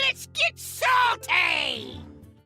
Let's get salty!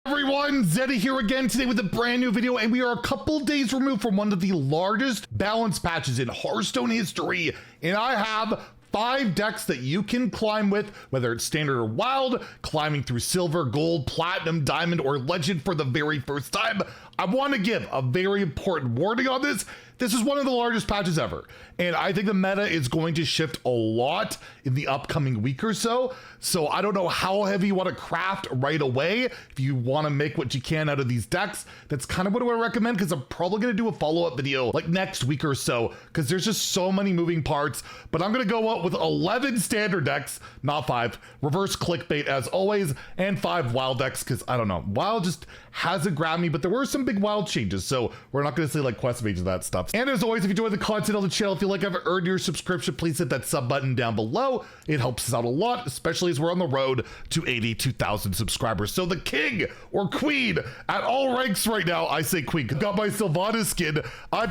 Everyone, Zeddy here again today with a brand new video, and we are a couple days removed from one of the largest balance patches in Hearthstone history, and I have 5 decks that you can climb with, whether it's standard or wild, climbing through silver, gold, platinum, diamond, or legend for the very first time. I want to give a very important warning on this. This is one of the largest patches ever, and I think the meta is going to shift a lot in the upcoming week or so. So I don't know how heavy you want to craft right away. If you want to make what you can out of these decks, that's kind of what I would recommend, because I'm probably going to do a follow-up video like next week or so, because there's just so many moving parts. But I'm going to go out with 11 standard decks, not 5, reverse clickbait as always, and 5 wild decks, because I don't know, wild just hasn't grabbed me, but there were some big wild changes, so we're not going to say like quest pages and that stuff. And as always, if you enjoy the content on the channel, if you like, I've earned your subscription, please hit that sub button down below. It helps us out a lot, especially as we're on the road to 82,000 subscribers. So the king or queen at all ranks right now, I say queen, got my Sylvana skin,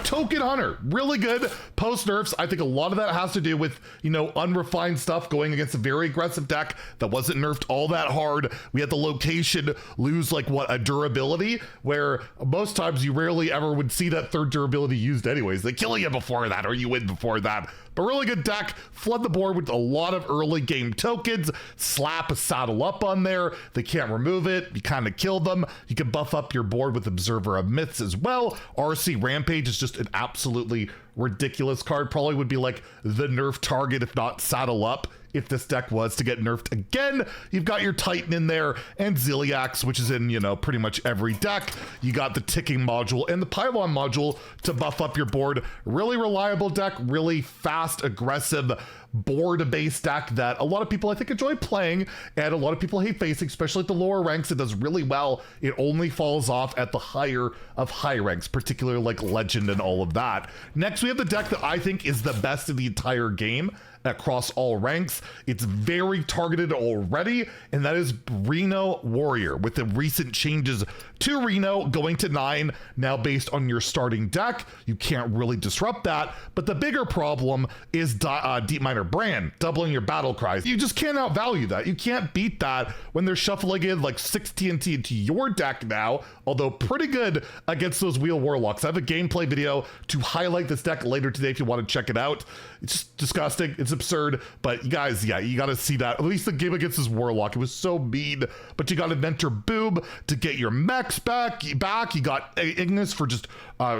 Token Hunter, really good post nerfs. I think a lot of that has to do with, you know, unrefined stuff going against a very aggressive deck that wasn't nerfed all that hard. We had the location lose like what, a durability, where most times you rarely ever would see that third durability used anyways. They kill you before that or you win before that. But really good deck, flood the board with a lot of early game tokens, slap a saddle up on there, they can't remove it, you kind of kill them. You can buff up your board with Observer of Myths as well. RC Rampage is just an absolutely ridiculous card, probably would be like the nerf target if not saddle up, if this deck was to get nerfed again. You've got your Titan in there and Zilliax, which is in, you know, pretty much every deck. You got the ticking module and the pylon module to buff up your board. Really reliable deck, really fast, aggressive board-based deck that a lot of people I think enjoy playing and a lot of people hate facing, especially at the lower ranks. It does really well. It only falls off at the higher of high ranks, particularly like Legend and all of that. Next, we have the deck that I think is the best in the entire game across all ranks. It's very targeted already, and that is Reno Warrior. With the recent changes to Reno going to 9 now based on your starting deck, you can't really disrupt that. But the bigger problem is Deep Miner Brand doubling your battle cries. You just can't outvalue that. You can't beat that when they're shuffling in like 6 TNT into your deck now, although pretty good against those wheel warlocks. I have a gameplay video to highlight this deck later today if you want to check it out. It's just disgusting. It's absurd, but you guys, yeah, you got to see that. At least the game against this warlock, it was so mean. But you got Inventor Boob to get your mechs back. You got Ignis for just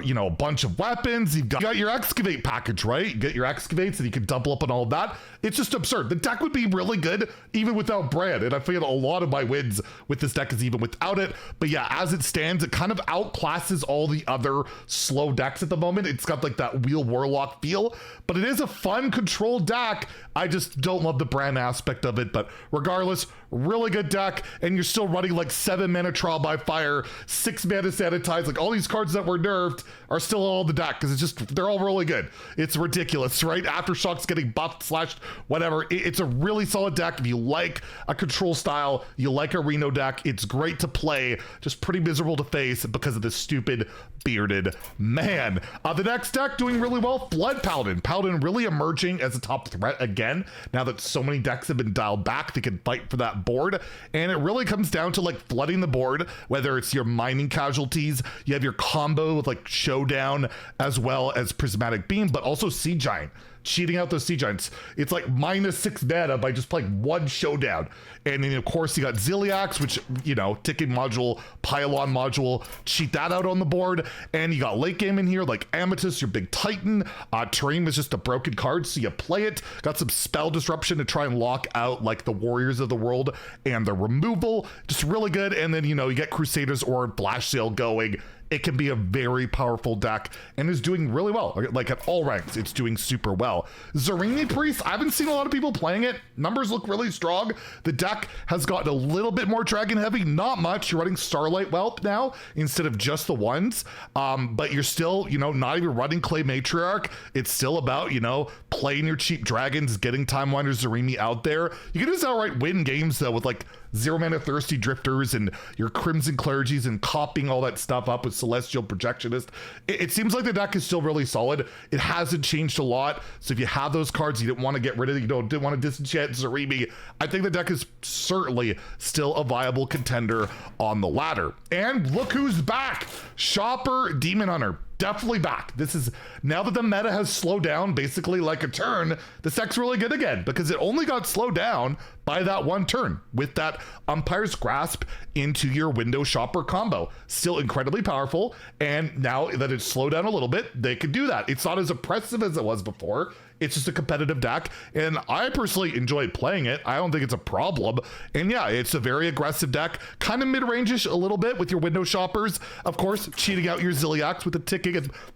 you know, a bunch of weapons. You got your excavate package, right? You get your excavates and you can double up on all of that. It's just absurd. The deck would be really good even without Brand, and I feel a lot of my wins with this deck is even without it. But yeah, as it stands, it kind of outclasses all the other slow decks at the moment. It's got like that wheel warlock feel, but it is a fun control deck. I just don't love the Brand aspect of it, but regardless, really good deck. And you're still running like 7 mana Trial by Fire, 6 mana Sanitize, like all these cards that were nerfed are still all in the deck because it's just, they're all really good. It's ridiculous, right? Aftershock's getting buffed, slashed, whatever. It's a really solid deck. If you like a control style, you like a Reno deck, it's great to play, just pretty miserable to face because of this stupid bearded man. The next deck doing really well, Flood Paladin. Paladin really emerging as a top threat again, now that so many decks have been dialed back, they can fight for that board. And it really comes down to like flooding the board, whether it's your mining casualties, you have your combo with like Showdown as well as Prismatic Beam, but also Sea Giant. Cheating out those Sea Giants. It's like -6 mana by just playing 1 Showdown. And then of course you got Zilliax, which, you know, ticking module, pylon module, cheat that out on the board. And you got late game in here like Amethyst, your big Titan. Terrain is just a broken card, so you play it. Got some spell disruption to try and lock out like the Warriors of the World and the removal. Just really good. And then, you know, you get Crusaders or Blast Sale going. It can be a very powerful deck and is doing really well. Like at all ranks, it's doing super well. Zarimi Priest, I haven't seen a lot of people playing it. Numbers look really strong. The deck has gotten a little bit more dragon heavy, not much. You're running Starlight Wealth now instead of just the ones. But you're still, you know, not even running Clay Matriarch. It's still about, you know, playing your cheap dragons, getting Time Wander Zarimi out there. You can just outright win games though with like 0 mana Thirsty Drifters and your Crimson Clergies and copying all that stuff up with Celestial Projectionist. It seems like the deck is still really solid. It hasn't changed a lot. So if you have those cards you didn't want to get rid of, you didn't want to disenchant Zarimi, I think the deck is certainly still a viable contender on the ladder. And look who's back. Shopper Demon Hunter. Definitely back. This is, now that the meta has slowed down basically like a turn, this deck's really good again because it only got slowed down by that one turn with that Umpire's Grasp into your Window Shopper combo. Still incredibly powerful, and now that it's slowed down a little bit, they could do that. It's not as oppressive as it was before. It's just a competitive deck, and I personally enjoy playing it. I don't think it's a problem. And yeah, it's a very aggressive deck, kind of mid-range-ish a little bit with your Window Shoppers. Of course, cheating out your Zilliax with the ticking.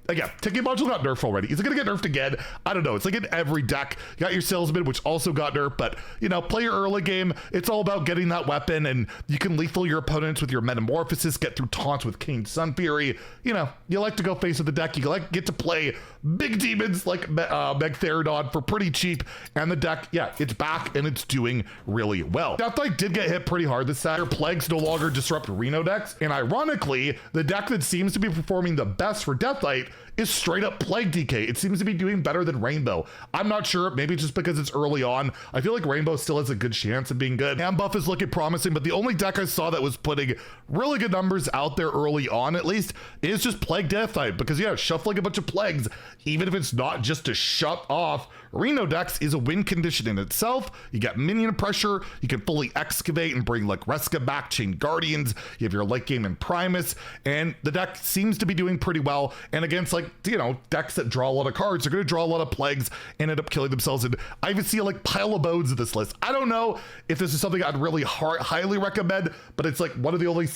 Again, ticking module got nerfed already. Is it gonna get nerfed again? I don't know. It's like in every deck. You got your Salesman, which also got nerfed, but you know, play your early game. It's all about getting that weapon, and you can lethal your opponents with your Metamorphosis, get through taunts with King Sun Fury. You know, you like to go face with the deck. You like get to play big demons like Megtheridon for pretty cheap, and the deck, yeah, it's back and it's doing really well. Deathlight did get hit pretty hard this Saturday. Plagues no longer disrupt Reno decks, and ironically, the deck that seems to be performing the best for Deathlight is straight up Plague DK. It seems to be doing better than Rainbow. I'm not sure, maybe just because it's early on. I feel like Rainbow still has a good chance of being good. Hand buff is looking promising, but the only deck I saw that was putting really good numbers out there early on, at least, is just Plague Deathlight, because yeah, shuffling a bunch of plagues, even if it's not just to shut off Reno decks, is a win condition in itself. You get minion pressure, you can fully excavate and bring like Reska back, Chain Guardians, you have your late game in Primus, and the deck seems to be doing pretty well. And against like, you know, decks that draw a lot of cards, they're going to draw a lot of plagues and end up killing themselves. And I even see like Pile of Bones in this list. I don't know if this is something I'd really highly recommend, but it's like one of the only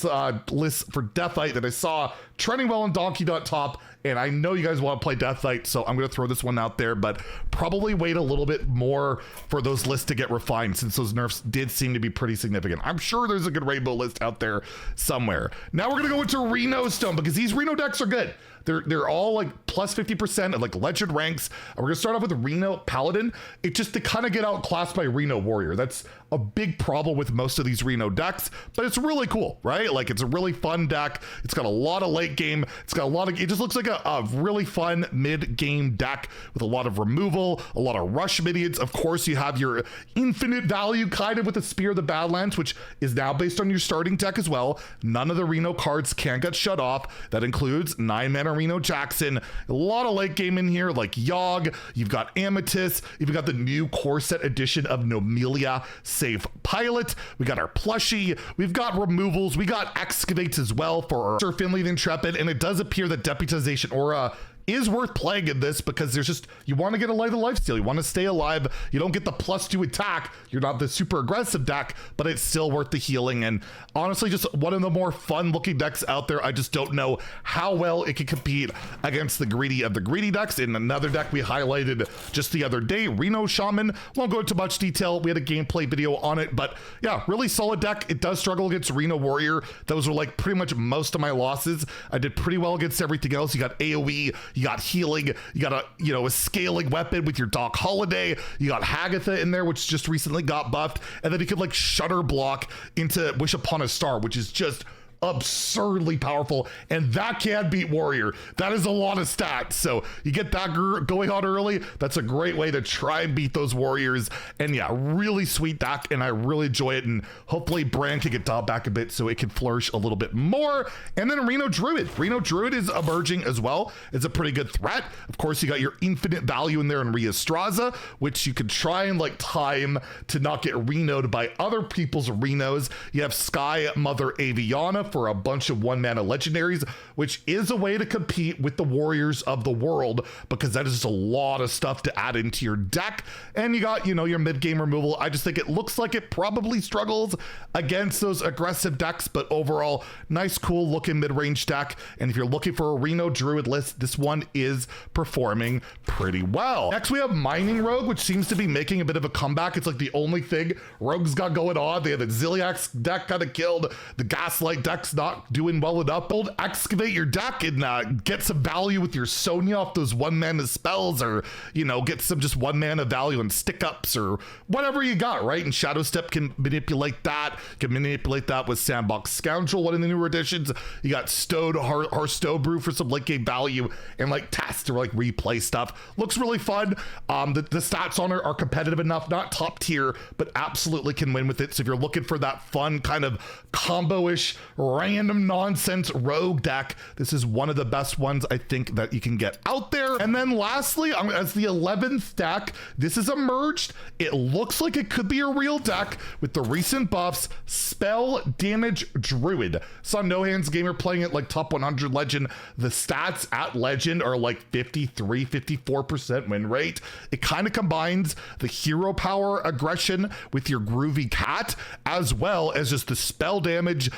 lists for Deathlight that I saw trending well on Donkey.top. And I know you guys want to play Deathlight, so I'm going to throw this one out there, but probably wait a little bit more for those lists to get refined, since those nerfs did seem to be pretty significant. I'm sure there's a good Rainbow list out there somewhere. Now we're going to go into Reno Stone, because these Reno decks are good. They're all like plus 50% at like legend ranks. And we're gonna start off with the Reno Paladin. It just to kind of get outclassed by Reno Warrior. That's a big problem with most of these Reno decks, but it's really cool, right? Like it's a really fun deck. It's got a lot of late game. It's got a lot of, it just looks like a really fun mid game deck with a lot of removal, a lot of rush minions. Of course, you have your infinite value kind of with the Spear of the Badlands, which is now based on your starting deck as well. None of the Reno cards can get shut off. That includes 9-mana Reno Jackson, a lot of late game in here like Yogg, you've got Amethyst, you've got the new core set edition of Nomelia Save Pilot, we got our plushie, we've got removals, we got excavates as well for our Sir Finley the Intrepid, and it does appear that Deputization Aura is worth playing in this because there's just, you want to get a light of lifesteal, you want to stay alive, you don't get the +2 attack, you're not the super aggressive deck, but it's still worth the healing. And honestly, just one of the more fun looking decks out there. I just don't know how well it can compete against the greedy of the greedy decks. In another deck we highlighted just the other day, Reno Shaman, won't go into much detail, we had a gameplay video on it, but yeah, really solid deck. It does struggle against Reno Warrior. Those were like pretty much most of my losses. I did pretty well against everything else. You got AoE, you got healing, you got a scaling weapon with your Doc Holiday, you got Hagatha in there, which just recently got buffed, and then you could like shutter block into Wish Upon a Star, which is just absurdly powerful, and that can beat Warrior. That is a lot of stats, so you get that going on early. That's a great way to try and beat those Warriors. And yeah, really sweet deck, and I really enjoy it, and hopefully Brand can get dialed back a bit so it can flourish a little bit more. And then Reno Druid is emerging as well. It's a pretty good threat. Of course, you got your infinite value in there in Rheastraza, which you could try and like time to not get Reno'd by other people's Renos. You have Sky Mother Aviana for a bunch of 1-mana legendaries, which is a way to compete with the Warriors of the World, because that is just a lot of stuff to add into your deck. And you got, you know, your mid-game removal. I just think it looks like it probably struggles against those aggressive decks, but overall, nice, cool looking mid-range deck. And if you're looking for a Reno Druid list, this one is performing pretty well. Next, we have Mining Rogue, which seems to be making a bit of a comeback. It's like the only thing Rogue's got going on. They have the Zilliax deck kind of killed, the Gaslight deck deck's not doing well enough, build excavate your deck and get some value with your Sonya off those 1-mana spells, or, you know, get some just 1-mana value and stick ups or whatever you got, right? And Shadow Step can manipulate that. Can manipulate that with Sandbox Scoundrel, one of the newer additions. You got Hearthstone Brew for some late game value, and like test or like replay stuff. Looks really fun. The stats on it are competitive enough, not top tier, but absolutely can win with it. So if you're looking for that fun kind of combo-ish random nonsense rogue deck, this is one of the best ones I think that you can get out there. And then lastly, as the 11th deck, this is emerged. It looks like it could be a real deck with the recent buffs, Spell Damage Druid. Saw No Hands Gamer playing it like top 100 Legend. The stats at Legend are like 53, 54% win rate. It kind of combines the hero power aggression with your groovy cat, as well as just the spell damage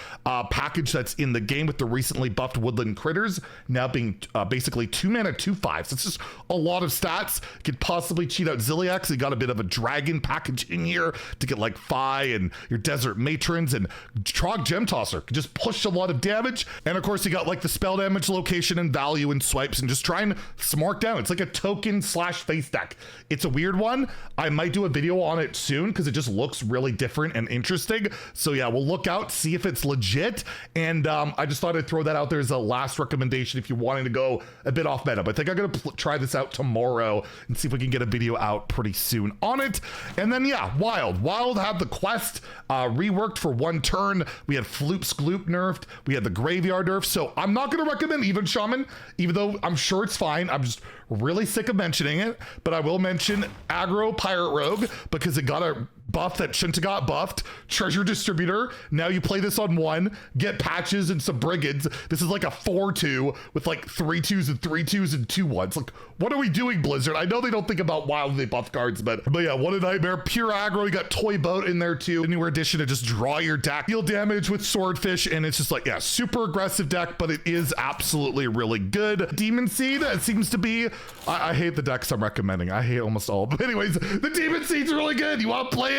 package that's in the game with the recently buffed woodland critters now being basically 2-mana 2/5. So it's just a lot of stats. Could possibly cheat out Zilliax. You got a bit of a dragon package in here to get like Fi and your desert matrons, and Trog Gem Tosser could just push a lot of damage. And of course you got like the spell damage location and value and swipes, and just try and smart down. It's like a token / face deck. It's a weird one. I might do a video on it soon because it just looks really different and interesting. So yeah, we'll look out, see if it's legit. And I just thought I'd throw that out there as a last recommendation if you're wanting to go a bit off meta. But I think I'm gonna try this out tomorrow and see if we can get a video out pretty soon on it. And then yeah, Wild had the quest reworked for 1 turn. We had Floop's Gloop nerfed. We had the Graveyard nerf. So I'm not gonna recommend Even Shaman, even though I'm sure it's fine. I'm just really sick of mentioning it, but I will mention Aggro Pirate Rogue because it got a buff that shouldn't have got buffed. Treasure Distributor. Now you play this on 1, get patches and some brigands. This is like a 4/2 with like 3 2s and 3 2s and 2 1s. Like, what are we doing, Blizzard? I know they don't think about WoW when they buff cards, but yeah, what a nightmare. Pure aggro. You got Toy Boat in there too. A newer addition to just draw your deck, deal damage with Swordfish, and it's just like, yeah, super aggressive deck, but it is absolutely really good. Demon Seed, it seems to be, I hate the decks I'm recommending. I hate almost all. But anyways, the Demon Seed's really good. You want to play it?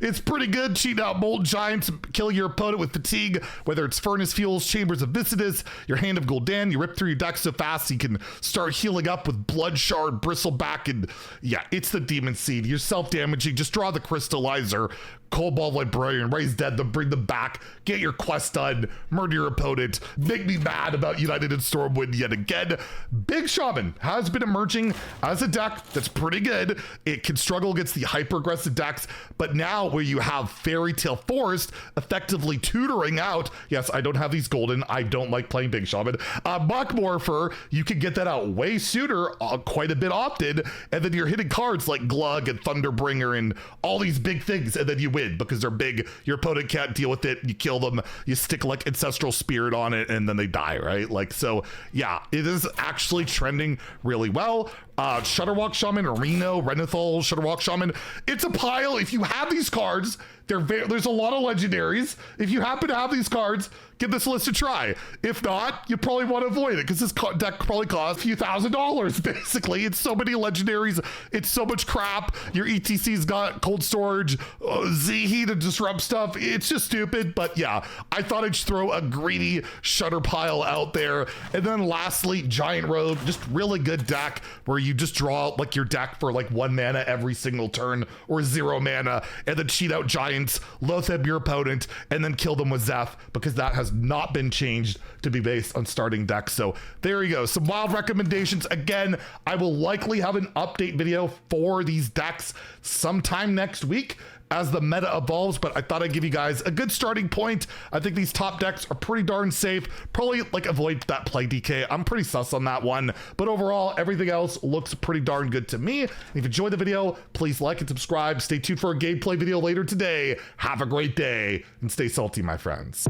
It's pretty good. Cheat out Mold Giants, kill your opponent with fatigue, whether it's Furnace Fuels, Chambers of Viscidus, your Hand of Gul'dan. You rip through your deck so fast you can start healing up with Blood Shard, Bristleback, and yeah, it's the Demon Seed. You're self-damaging. Just draw the Crystallizer, Cobalt Librarian, raise dead them, bring them back, get your quest done, murder your opponent, make me mad about United and Stormwind yet again. Big Shaman has been emerging as a deck that's pretty good. It can struggle against the hyper-aggressive decks, but now where you have Fairy Tale Forest effectively tutoring out, yes, I don't have these golden, I don't like playing Big Shaman, Muck Morpher, you can get that out way sooner, quite a bit often, and then you're hitting cards like Glug and Thunderbringer and all these big things, and then you win because they're big. Your opponent can't deal with it. You kill them. You stick like Ancestral Spirit on it, and then they die, right? Like, so yeah, it is actually trending really well. Shutterwalk Shaman, Reno, Renethal, Shutterwalk Shaman. It's a pile. If you have these cards, there's a lot of legendaries. If you happen to have these cards, give this list a try. If not, you probably want to avoid it because this deck probably costs a few $1,000s, basically. It's so many legendaries. It's so much crap. Your ETC's got cold storage, Z-Heat to disrupt stuff. It's just stupid, but yeah, I thought I'd just throw a greedy Shutter pile out there. And then lastly, Giant Rogue, just really good deck where you just draw like your deck for like 1 mana every single turn or 0 mana, and then cheat out Giants, Loatheb your opponent, and then kill them with Zeph, because that has not been changed to be based on starting decks. So there you go, some wild recommendations. Again, I will likely have an update video for these decks sometime next week as the meta evolves, but I thought I'd give you guys a good starting point. I think these top decks are pretty darn safe. Probably like avoid that play DK. I'm pretty sus on that one, but overall, everything else looks pretty darn good to me. If you enjoyed the video, please like and subscribe. Stay tuned for a gameplay video later today. Have a great day and stay salty, my friends.